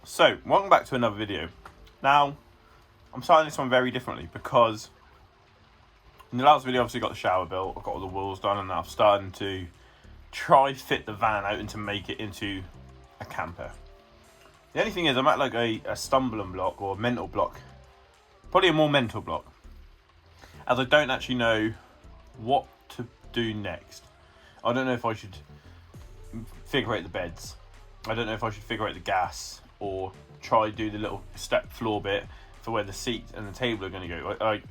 So, welcome back to another video. Now, I'm starting this one very differently because in the last video, obviously got the shower built, I've got all the walls done, and now I'm starting to try fit the van out and to make it into a camper. The only thing is, I'm at like a stumbling block or a mental block, probably a more mental block, as I don't actually know what to do next. I don't know if I should figure out the beds. I don't know if I should figure out the gas or try do the little step floor bit for where the seat and the table are going to go.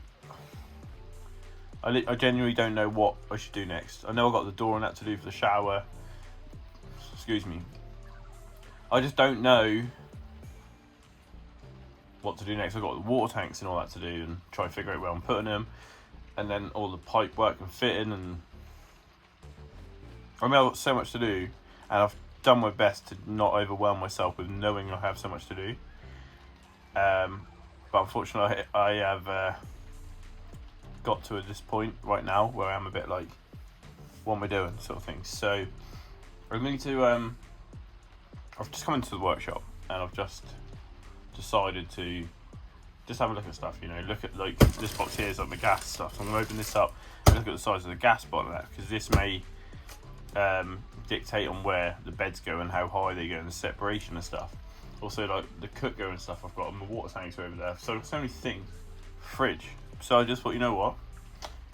I genuinely don't know what I should do next. I know I've got the door and that to do for the shower. Excuse me. I just don't know what to do next. I've got the water tanks and all that to do and try and figure out where I'm putting them. And then all the pipe work and fitting, and I mean, I've got so much to do, and I've done my best to not overwhelm myself with knowing I have so much to do. But unfortunately, I have got to this point right now where I am a bit like, what am I doing, sort of thing. So I'm going to, I've just come into the workshop and I've just decided to just have a look at stuff, you know, look at like this box here is like the gas stuff. So I'm going to open this up and look at the size of the gas bottle of that, because this may dictate on where the beds go and how high they go and the separation and stuff. Also like the cooker and stuff I've got, and the water tanks are over there. So many things. Fridge. So I just thought, you know what?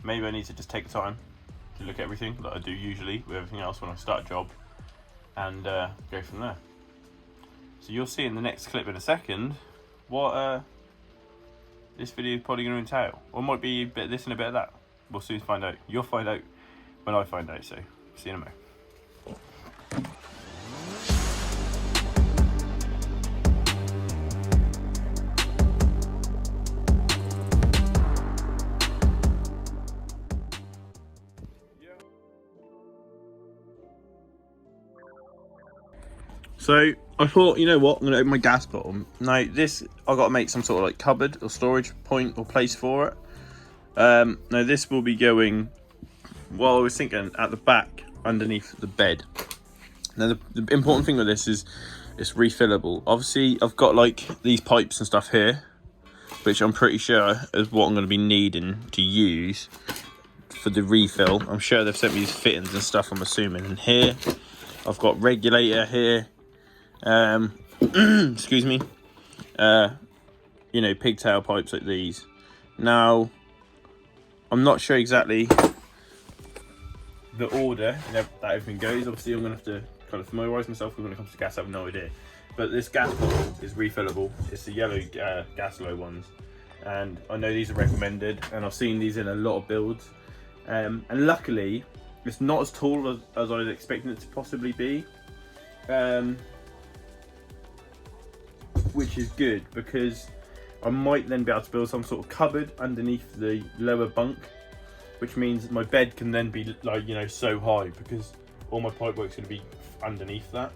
Maybe I need to just take the time to look at everything that I do usually with everything else when I start a job, and go from there. So you'll see in the next clip in a second what this video is probably going to entail. Or it might be a bit of this and a bit of that. We'll soon find out. You'll find out when I find out, so see you in a moment. So I thought, you know what, I'm going to open my gas bottle. Now this, I've got to make some sort of like cupboard or storage point or place for it. Now this will be going, well, I was thinking at the back underneath the bed. Now the important thing with this is it's refillable. Obviously I've got like these pipes and stuff here, which I'm pretty sure is what I'm going to be needing to use for the refill. I'm sure they've sent me these fittings and stuff, I'm assuming. And here I've got regulator here, excuse me, you know, pigtail pipes like these. Now I'm not sure exactly the order that everything goes. Obviously I'm going to have to kind of familiarise myself when it comes to gas. I have no idea, but this gas bottle is refillable. It's the yellow Gasflo ones, and I know these are recommended, and I've seen these in a lot of builds, and luckily it's not as tall as I was expecting it to possibly be, which is good, because I might then be able to build some sort of cupboard underneath the lower bunk, which means my bed can then be like, you know, so high, because all my pipe work's going to be underneath that.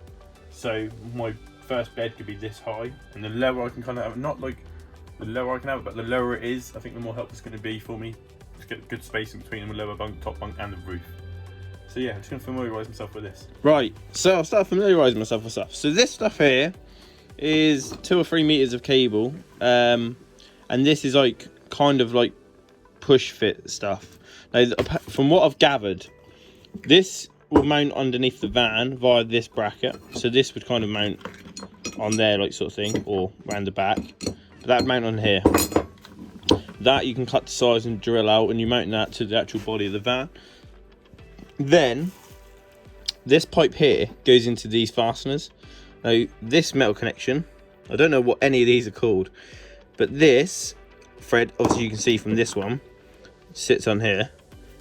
So my first bed could be this high, and the lower I can kind of have, not like the lower I can have it, but the lower it is, I think the more help it's going to be for me to get good space in between the lower bunk, top bunk, and the roof. So yeah, I'm just going to familiarise myself with this. Right, so I'll start familiarising myself with stuff. So this stuff here is 2 or 3 meters of cable, and this is like kind of like push fit stuff. Now, from what I've gathered, this will mount underneath the van via this bracket. So this would kind of mount on there, like sort of thing, or around the back. But that would mount on here. That you can cut the size and drill out, and you mount that to the actual body of the van. Then this pipe here goes into these fasteners. Now this metal connection, I don't know what any of these are called, but this thread, obviously you can see from this one, sits on here,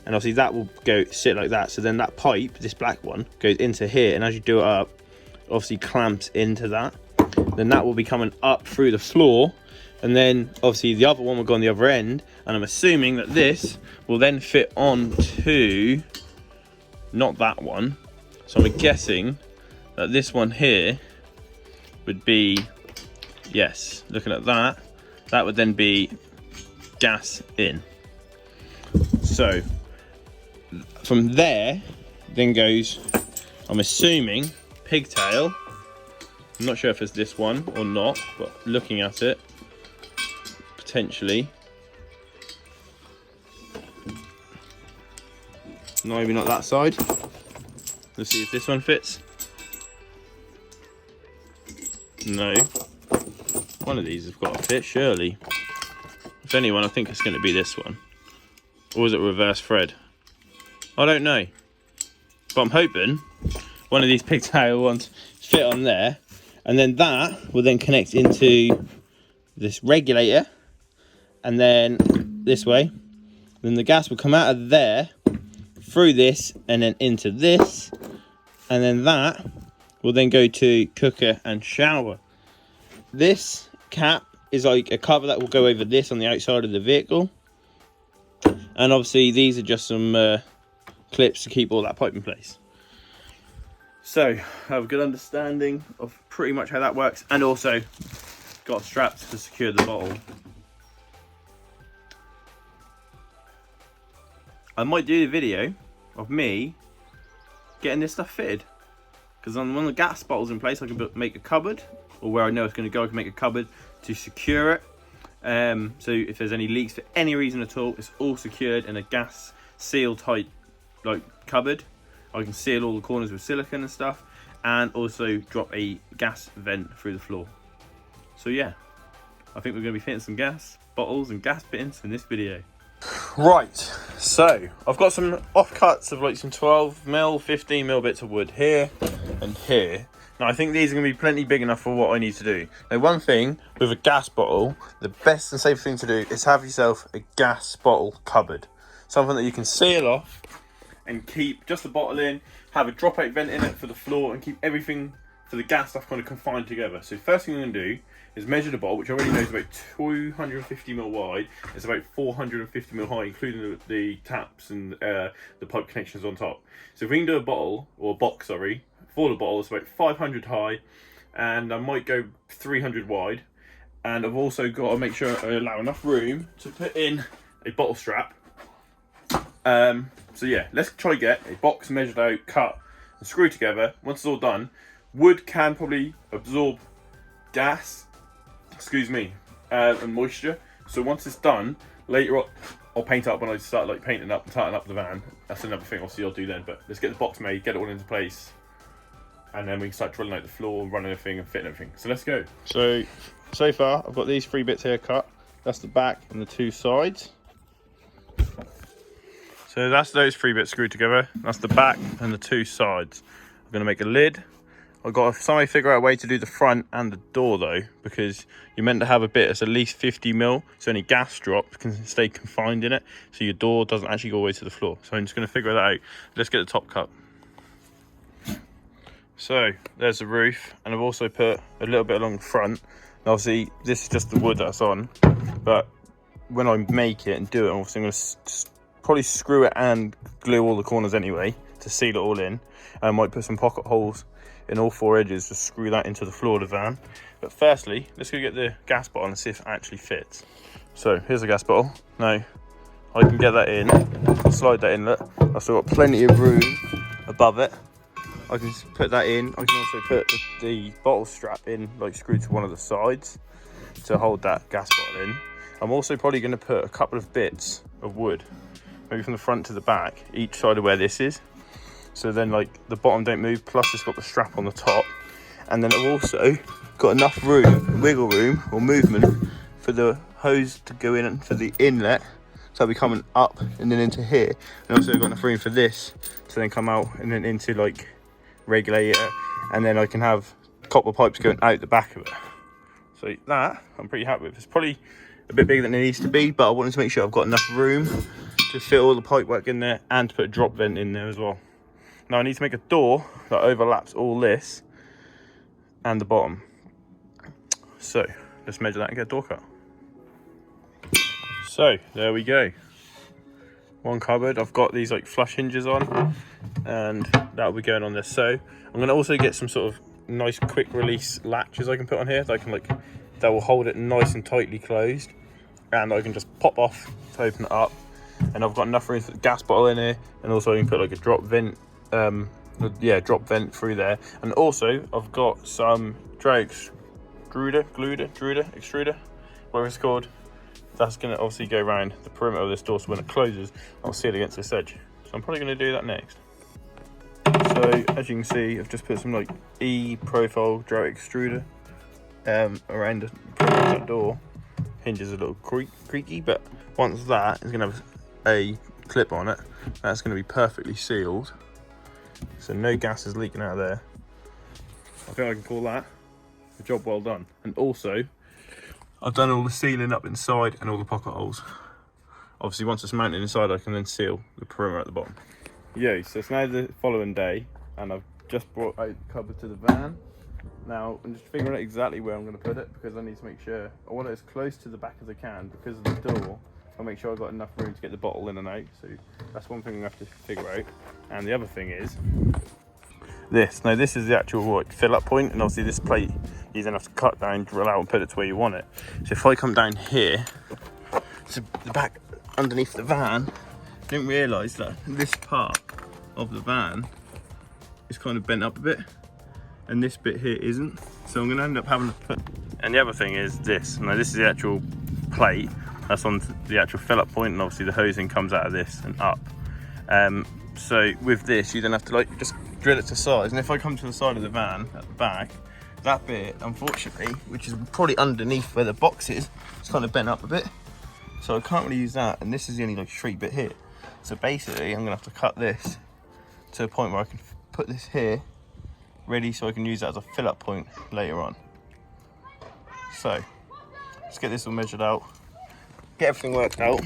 and obviously that will go sit like that. So then that pipe, this black one, goes into here, and as you do it up, obviously clamps into that. Then that will be coming up through the floor, and then obviously the other one will go on the other end, and I'm assuming that this will then fit on to not that one. So I'm guessing that this one here would be, yes, looking at that, that would then be gas in. So from there then goes, I'm assuming, pigtail I'm not sure if it's this one or not, but looking at it, potentially. No, maybe not that side. Let's see if this one fits. No. One of these has got to fit, surely. If anyone, I think it's going to be this one. Or is it reverse thread? I don't know. But I'm hoping one of these pigtail ones fit on there. And then that will then connect into this regulator. And then this way. Then the gas will come out of there, through this, and then into this. And then that will then go to cooker and shower. This cap is like a cover that will go over this on the outside of the vehicle. And obviously these are just some clips to keep all that pipe in place. So I have a good understanding of pretty much how that works, and also got straps to secure the bottle. I might do the video of me getting this stuff fitted, because on one of the gas bottles in place I can make a cupboard, or where I know it's going to go I can make a cupboard to secure it. So if there's any leaks for any reason at all, it's all secured in a gas seal type like cupboard. I can seal all the corners with silicone and stuff, and also drop a gas vent through the floor. So yeah, I think we're going to be fitting some gas bottles and gas fittings in this video. Right, so I've got some offcuts of like some 12mm, 15mm bits of wood here and here. Now I think these are going to be plenty big enough for what I need to do. Now one thing with a gas bottle, the best and safe thing to do is have yourself a gas bottle cupboard. Something that you can seal off and keep just the bottle in, have a drop out vent in it for the floor, and keep everything for the gas stuff kind of confined together. So first thing I'm going to do is measure the bottle, which I already know is about 250mm wide. It's about 450mm high, including the taps and the pipe connections on top. So if we can do a bottle, or a box, sorry, for the bottle, it's about 500 high, and I might go 300 wide. And I've also got to make sure I allow enough room to put in a bottle strap. So yeah, let's try get a box measured out, cut and screwed together. Once it's all done, wood can probably absorb gas, and moisture. So once it's done, later on I'll paint up when I start like painting up and tarting up the van. That's another thing obviously I'll do then, but let's get the box made, get it all into place, and then we can start drilling out the floor, running everything and fitting everything. So let's go. So far I've got these 3 bits here cut. That's the back and the 2 sides. So that's those 3 bits screwed together. That's the back and the 2 sides. I'm going to make a lid. I've got to somehow figure out a way to do the front and the door though, because you're meant to have a bit that's at least 50mm, so any gas drop can stay confined in it, so your door doesn't actually go away to the floor. So I'm just going to figure that out. Let's get the top cut. So there's the roof, and I've also put a little bit along the front. And obviously this is just the wood that's on, but when I make it and do it, obviously I'm going to probably screw it and glue all the corners anyway to seal it all in. I might put some pocket holes in all 4 edges to screw that into the floor of the van. But firstly, let's go get the gas bottle and see if it actually fits. So here's the gas bottle. Now I can get that in, slide that in. Look, I've still got plenty of room above it. I can put that in. I can also put the bottle strap in, like screwed to one of the sides to hold that gas bottle in. I'm also probably going to put a couple of bits of wood, maybe from the front to the back, each side of where this is, so then like the bottom don't move, plus it's got the strap on the top. And then I've also got enough room, wiggle room or movement for the hose to go in and for the inlet, so I'll be coming up and then into here. And also I've got enough room for this to then come out and then into like regulator, and then I can have copper pipes going out the back of it. So that I'm pretty happy with. It's probably a bit bigger than it needs to be, but I wanted to make sure I've got enough room to fit all the pipe work in there and to put a drop vent in there as well. Now I need to make a door that overlaps all this and the bottom. So let's measure that and get a door cut. So there we go. One cupboard. I've got these like flush hinges on, and that'll be going on this. So I'm going to also get some sort of nice quick release latches I can put on here that I can that will hold it nice and tightly closed, and I can just pop off to open it up. And I've got enough room for the gas bottle in here, and also I can put like a drop vent drop vent through there. And also I've got some drag extruder, whatever it's called. That's going to obviously go around the perimeter of this door, so when it closes I'll seal against this edge. So I'm probably going to do that next. So as you can see, I've just put some like E profile drag extruder around the perimeter of that door. Hinges a little creaky, but once that is going to have a clip on it, that's going to be perfectly sealed, so no gas is leaking out of there. I think I can call that a job well done. And also I've done all the sealing up inside and all the pocket holes. Obviously once it's mounted inside, I can then seal the perimeter at the bottom. So it's now the following day and I've just brought out the cupboard to the van. Now I'm just figuring out exactly where I'm going to put it, because I need to make sure I want it as close to the back as I can because of the door. I'll make sure I've got enough room to get the bottle in and out, so that's one thing I have to figure out. And the other thing is this. Now this is the actual fill up point, and obviously this plate you then have to cut down, drill out and put it to where you want it. So if I come down here to the back underneath the van, I didn't realise that this part of the van is kind of bent up a bit and this bit here isn't, so I'm going to end up having to put. And the other thing is this. Now this is the actual plate that's on the actual fill up point, and obviously the hosing comes out of this and up. So with this you then have to like just drill it to size, and if I come to the side of the van at the back, that bit unfortunately, which is probably underneath where the box is, it's kind of bent up a bit, so I can't really use that, and this is the only like straight bit here. So basically I'm going to have to cut this to a point where I can put this here ready, so I can use that as a fill up point later on. So let's get this all measured out, get everything worked out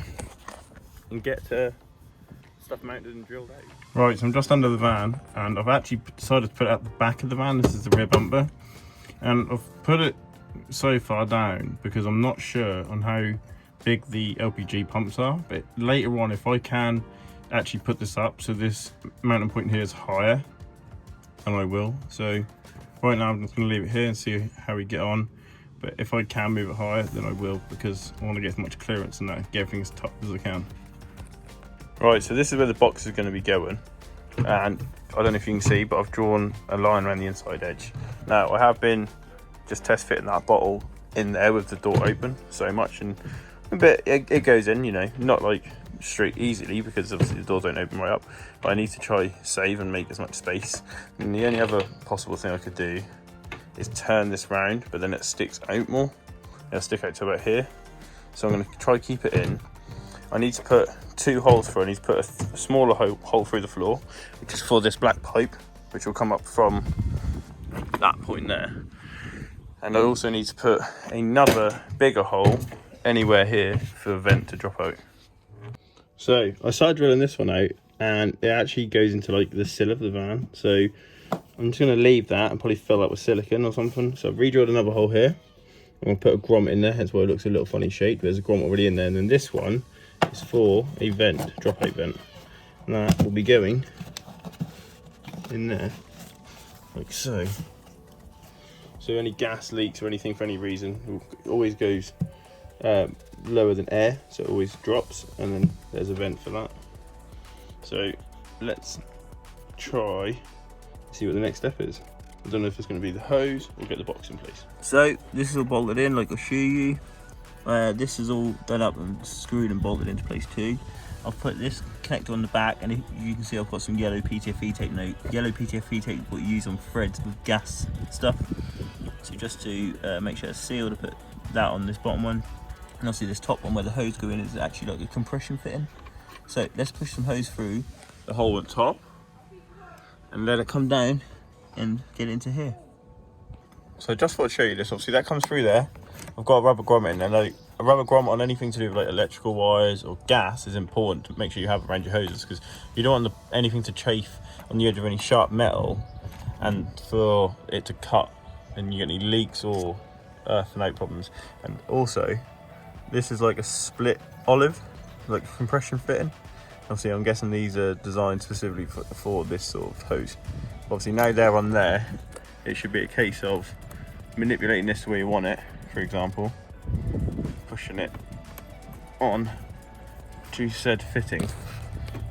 and get stuff mounted and drilled out. Right, so I'm just under the van and I've actually decided to put it at the back of the van. This is the rear bumper, and I've put it so far down because I'm not sure on how big the LPG pumps are, but later on if I can actually put this up so this mounting point here is higher, and I will. So right now I'm just going to leave it here and see how we get on, but if I can move it higher then I will, because I want to get as much clearance and that, get everything as tough as I can. Right, so this is where the box is going to be going, and I don't know if you can see, but I've drawn a line around the inside edge. Now I have been just test fitting that bottle in there with the door open so much, and a bit it goes in, you know, not like straight easily because obviously the doors don't open right up, but I need to try save and make as much space. And the only other possible thing I could do is turn this round, but then it sticks out more. It'll stick out to about here, so I'm going to try keep it in. I need to put 2 holes through. I need to put a smaller hole through the floor, which is for this black pipe, which will come up from that point there. And I also need to put another bigger hole anywhere here for the vent to drop out. So I started drilling this one out, and it actually goes into like the sill of the van. So I'm just going to leave that and probably fill that with silicone or something. So I've re-drilled another hole here. I'm going to put a grommet in there, hence why it looks a little funny shaped. There's a grommet already in there, and then this one is for a vent, drop out vent, and that will be going in there like so. So any gas leaks or anything for any reason, it always goes lower than air, so it always drops, and then there's a vent for that. So let's try see what the next step is. I don't know if it's going to be the hose or get the box in place. So this is all bolted in like I show you. This is all done up and screwed and bolted into place too. I've put this connector on the back, and you can see I've got some yellow PTFE tape. Now, yellow PTFE tape is what you use on threads with gas stuff. So just to make sure it's sealed, I put that on this bottom one. And obviously this top one where the hose go in is actually like a compression fitting. So let's push some hose through the hole at the top and let it come down and get into here. So just thought I'd show you this. Obviously that comes through there. I've got a rubber grommet in there. Like, a rubber grommet on anything to do with like electrical wires or gas is important to make sure you have it around your hoses, because you don't want anything to chafe on the edge of any sharp metal and for it to cut and you get any leaks or earth and out problems. And also this is like a split olive, like compression fitting. Obviously I'm guessing these are designed specifically for this sort of hose. Obviously now they're on there, it should be a case of manipulating this the way you want it. For example, pushing it on to said fitting,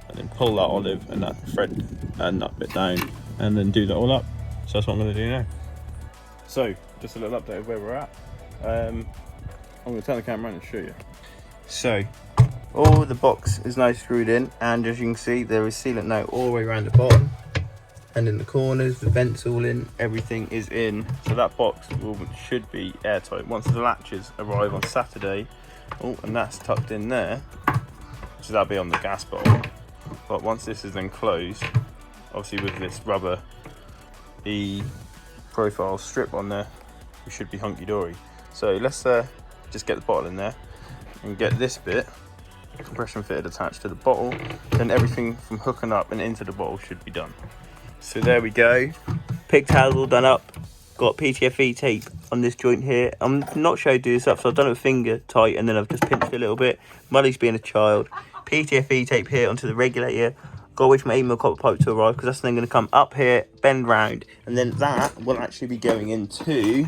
and then pull that olive and that thread and that bit down, and then do that all up. So that's what I'm going to do now. So just a little update of where we're at. I'm going to turn the camera around and show you. So all the box is now screwed in, and as you can see there is sealant now all the way around the bottom and in the corners. The vents all in, everything is in, so that box should be airtight once the latches arrive on Saturday. Oh, and that's tucked in there, so that'll be on the gas bottle. But once this is then closed, obviously with this rubber profile strip on there, we should be hunky-dory. So let's just get the bottle in there and get this bit compression fitted attached to the bottle, then everything from hooking up and into the bottle should be done. So there we go, pigtails all done up, got PTFE tape on this joint here. I'm not sure how to do this up, so I've done it with finger tight and then I've just pinched it a little bit. Mully's being a child. PTFE tape here onto the regulator. Gotta wait for my 8mm copper pipe to arrive, because that's then going to come up here, bend round, and then that will actually be going into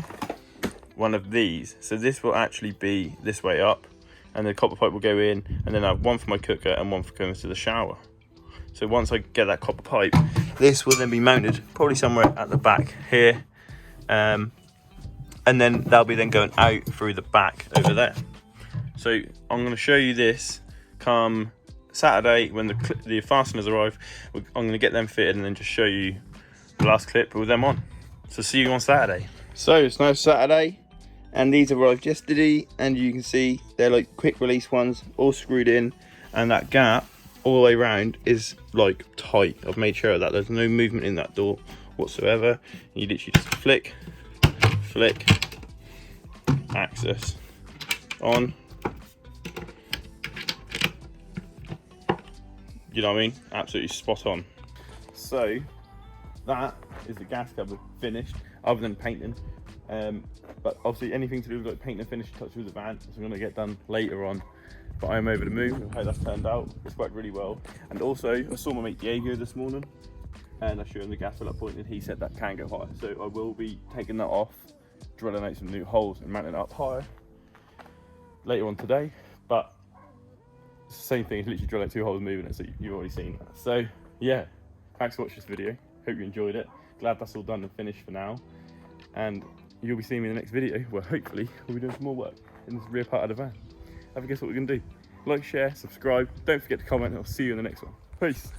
one of these. So this will actually be this way up, and the copper pipe will go in, and then I have one for my cooker and one for going to the shower. So once I get that copper pipe, this will then be mounted probably somewhere at the back here, and then that'll be then going out through the back over there. So I'm going to show you this come Saturday when the fasteners arrive. I'm going to get them fitted and then just show you the last clip with them on. So see you on Saturday. So it's now Saturday, and these arrived yesterday, and you can see they're like quick release ones, all screwed in, and that gap all the way around is like tight. I've made sure that there's no movement in that door whatsoever. You literally just flick, access on. You know what I mean? Absolutely spot on. So that is the gas cupboard finished, other than painting. But obviously anything to do with like paint and finish touch with the van, so I'm going to get done later on. But I'm over the moon with how that's turned out. It's worked really well. And also I saw my mate Diego this morning, and I showed him the gas up point, and he said that can go higher. So I will be taking that off, drilling out some new holes and mounting it up higher later on today. But it's the same thing, it's literally drilling out 2 holes, moving it, so you've already seen that. So yeah, thanks for watching this video. Hope you enjoyed it. Glad that's all done and finished for now. And you'll be seeing me in the next video, where hopefully we'll be doing some more work in this rear part of the van. Have a guess what we're gonna do. Like, share, subscribe. Don't forget to comment, and I'll see you in the next one. Peace.